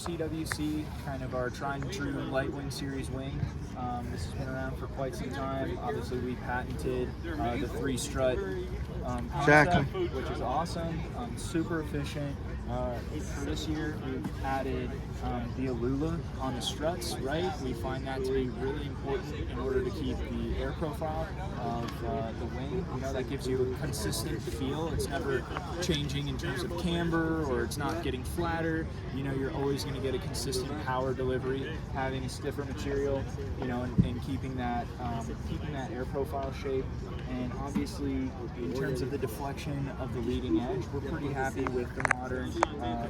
CWC, kind of our tried and true light wing series wing. This has been around for quite some time. Obviously, we patented the 3-strut concept, which is awesome, super efficient. For this year, we've added the Alula on the struts, right? We find that to be really important in order to keep the air profile of the wing. You know, that gives you a consistent feel. It's never changing in terms of camber, or it's not getting flatter. You know, you're always going to get a consistent power delivery, having a stiffer material, you know, and keeping that air profile shape. And obviously, in terms of the deflection of the leading edge, we're pretty happy with the modern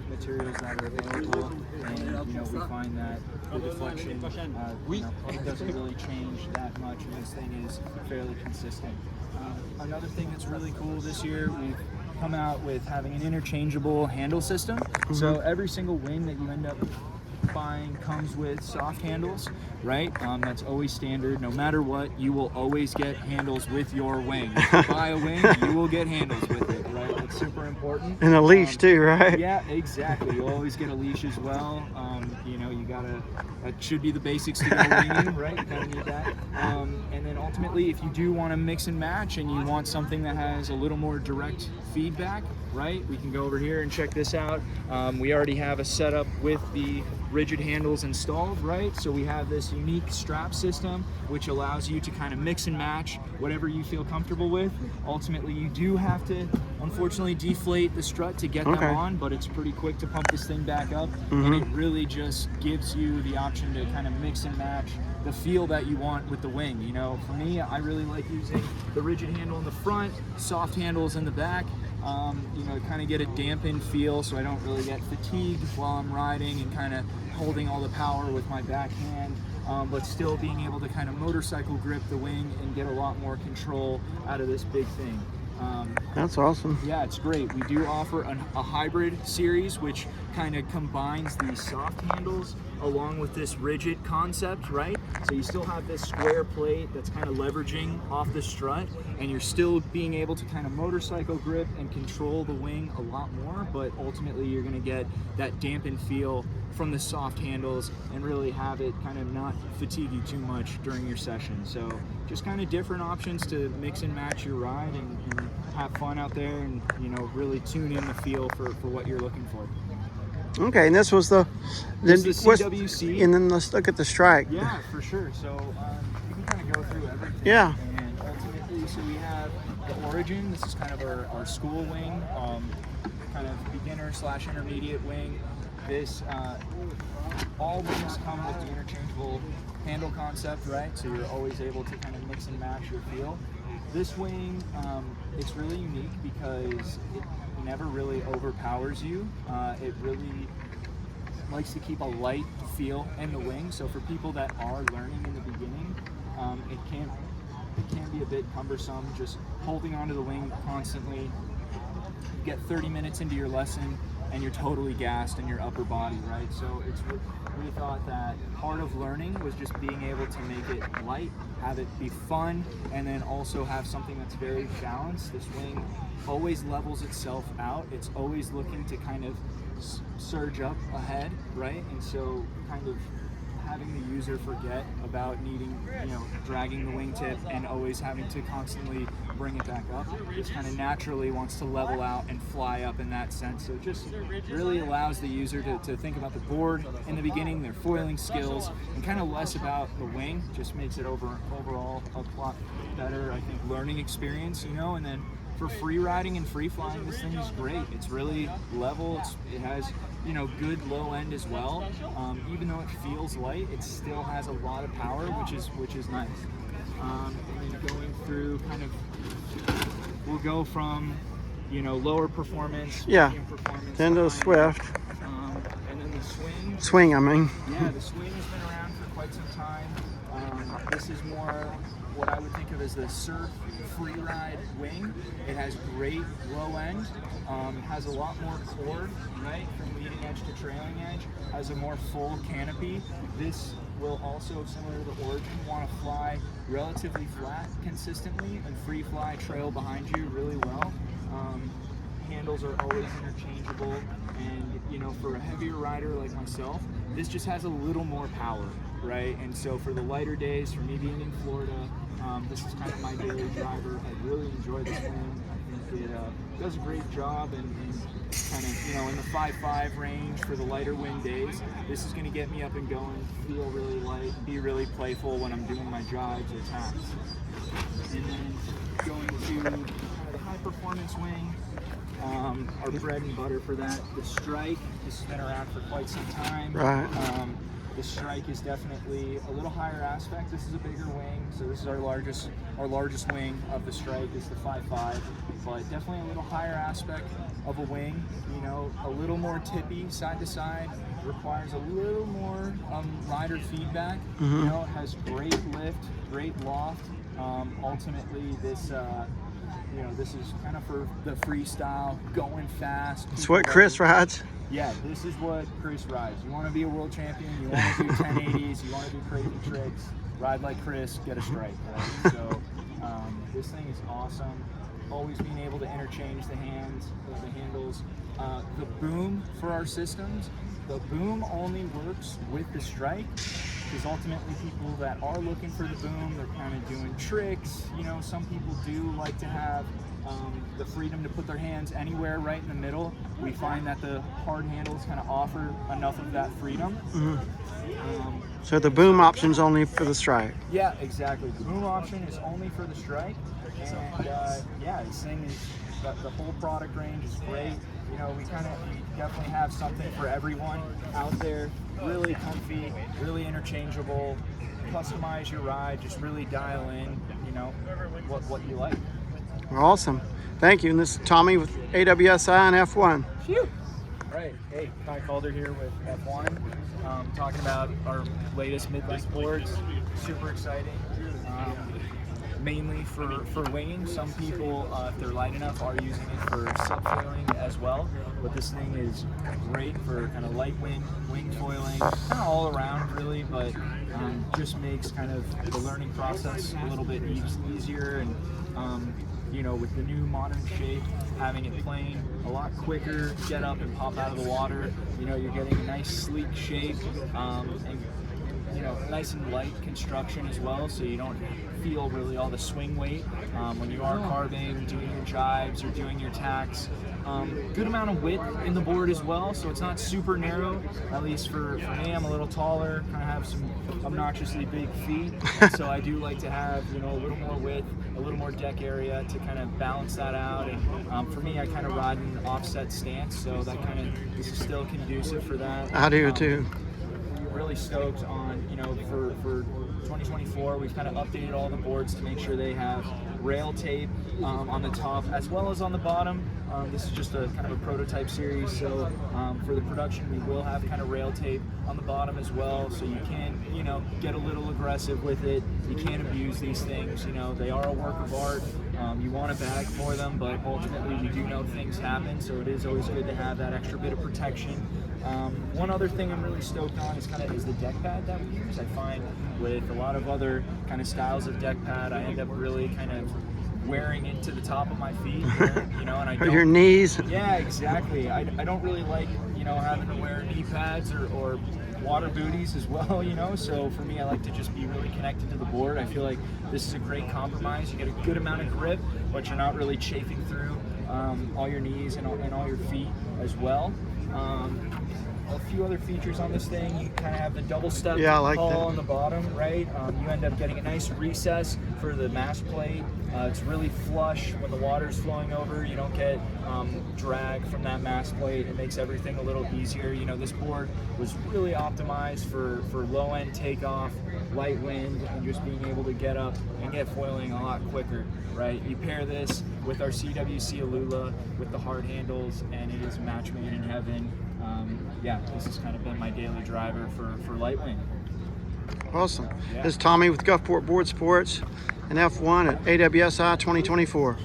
materials that are available. And you know, we find that the deflection, it doesn't really change that much, and this thing is fairly consistent. Another thing that's really cool this year, we've come out with having an interchangeable handle system. So every single wing that you end up buying comes with soft handles, right? That's always standard. No matter what, you will always get handles with your wing. If you buy a wing, you will get handles with it, right? It's super important. And a leash too, right? Yeah, exactly. You'll always get a leash as well. You know, that should be the basics to go winging, right? You kind of need that. And then ultimately, if you do want to mix and match and you want something that has a little more direct feedback, right? We can go over here and check this out. We already have a setup with the rigid handles installed, right? So we have this unique strap system which allows you to kind of mix and match whatever you feel comfortable with. Ultimately, you do have to unfortunately deflate the strut to get them on, but it's pretty quick to pump this thing back up, and it really just gives you the option to kind of mix and match the feel that you want with the wing. You know, for me, I really like using the rigid handle in the front, soft handles in the back. You know, kind of get a dampened feel so I don't really get fatigued while I'm riding and kind of holding all the power with my back hand, but still being able to kind of motorcycle grip the wing and get a lot more control out of this big thing. That's awesome. Yeah, it's great. We do offer a hybrid series which kind of combines these soft handles along with this rigid concept, right? So you still have this square plate that's kind of leveraging off the strut, and you're still being able to kind of motorcycle grip and control the wing a lot more, but ultimately you're going to get that dampened feel from the soft handles and really have it kind of not fatigue you too much during your session. So just kind of different options to mix and match your ride and have fun out there, and you know, really tune in the feel for what you're looking for. Okay, and this was the CWC. And then let's look at the strike. Yeah, for sure. So you can kind of go through everything. Yeah. And ultimately, so we have the Origin. This is kind of our school wing, kind of beginner / intermediate wing. This all wings come with the interchangeable handle concept, right? So you're always able to kind of mix and match your feel. This wing, it's really unique because it never really overpowers you. It really likes to keep a light feel in the wing. So for people that are learning in the beginning, it can be a bit cumbersome just holding onto the wing constantly. You get 30 minutes into your lesson and you're totally gassed in your upper body, right? So we thought that part of learning was just being able to make it light, have it be fun, and then also have something that's very balanced. This wing always levels itself out. It's always looking to kind of surge up ahead, right? And so kind of having the user forget about needing, you know, dragging the wingtip and always having to constantly bring it back up. Just kind of naturally wants to level out and fly up in that sense. So it just really allows the user to think about the board in the beginning, their foiling skills, and kind of less about the wing. Just makes it overall a lot better, I think, learning experience, you know. And then for free riding and free flying, this thing is great. It's really level. It has, you know, good low end as well. Even though it feels light, it still has a lot of power, which is nice. And then going through kind of, we'll go from, you know, lower performance, medium performance, then to Swift. And then the swing. I mean. Yeah, the swing has been around for quite some time. This is more what I would think of as the surf free ride wing. It has great low end, has a lot more chord, right, from leading edge to trailing edge, has a more full canopy. This will also, similar to the Origin, want to fly relatively flat consistently and free fly trail behind you really well. handles are always interchangeable, and you know, for a heavier rider like myself, this just has a little more power, right? And so for the lighter days, for me being in Florida, this is kind of my daily driver. I really enjoy this wing. I think it does a great job, and kind of, you know, in the 5.5 range for the lighter wind days. This is going to get me up and going, feel really light, be really playful when I'm doing my drives or tacks. And then going to kind of the high performance wing, our bread and butter for that, the strike. This has been around for quite some time. Right. The strike is definitely a little higher aspect. This is a bigger wing, so this is our largest wing of the strike is the 5.5, but definitely a little higher aspect of a wing. You know, a little more tippy side to side, requires a little more rider feedback. You know, it has great lift, great loft. Ultimately, this you know, this is kind of for the freestyle, going fast. It's what Chris rides. Yeah, this is what Chris rides. You want to be a world champion, you want to do 1080s, you want to do crazy tricks, ride like Chris, get a strike, right? So this thing is awesome. Always being able to interchange the handles. The boom for our systems, the boom only works with the strike, because ultimately people that are looking for the boom, they're kind of doing tricks. You know, some people do like to have the freedom to put their hands anywhere right in the middle. We find that the hard handles kind of offer enough of that freedom. So the boom option's only for the strike. Yeah, exactly. The boom option is only for the strike. And yeah, this thing is, the whole product range is great. You know, we definitely have something for everyone out there. Really comfy, really interchangeable. Customize your ride, just really dial in, you know, what you like. Awesome. Thank you. And this is Tommy with AWSI and F1. Phew. Right. Hey, Kai Calder here with F1, talking about our latest mid-length boards. Super exciting. Mainly for winging. Some people, if they're light enough, are using it for subfoiling as well. But this thing is great for kind of light wing foiling, kind of all around really, but just makes kind of the learning process a little bit easier. And you know, with the new modern shape, having it plane a lot quicker, get up and pop out of the water. You know, you're getting a nice sleek shape, and you know, nice and light construction as well, so you don't feel really all the swing weight when you are carving, doing your jives or doing your tacks. Good amount of width in the board as well, so it's not super narrow. At least for me, I'm a little taller, kind of have some obnoxiously big feet, so I do like to have, you know, a little more width, a little more deck area to kind of balance that out. And for me, I kind of ride in an offset stance, so that kind of is still conducive for that. I do too. Really stoked on, you know, for 2024, we've kind of updated all the boards to make sure they have rail tape on the top as well as on the bottom. This is just a kind of a prototype series, so for the production we will have kind of rail tape on the bottom as well, so you can, you know, get a little aggressive with it. You can't abuse these things, you know, they are a work of art. You want a bag for them, but ultimately we do know things happen, so it is always good to have that extra bit of protection. One other thing I'm really stoked on is the deck pad that we use. I find with a lot of other kind of styles of deck pad, I end up really kind of wearing into the top of my feet, you know, and I don't, your knees. Yeah, exactly. I don't really like, you know, having to wear knee pads or water booties as well, you know, so for me, I like to just be really connected to the board. I feel like this is a great compromise. You get a good amount of grip, but you're not really chafing through all your knees and all your feet as well. A few other features on this thing, you kind of have the double step hull on the bottom, right? You end up getting a nice recess for the mast plate. It's really flush when the water's flowing over. You don't get drag from that mast plate. It makes everything a little easier. You know, this board was really optimized for low-end takeoff, light wind, and just being able to get up and get foiling a lot quicker, right? You pair this with our CWC Alula with the hard handles, and it is match made in heaven. Yeah, this has kind of been my daily driver for light wing. Awesome. Yeah. This is Tommy with Gulfport Board Sports and F1 at AWSI 2024.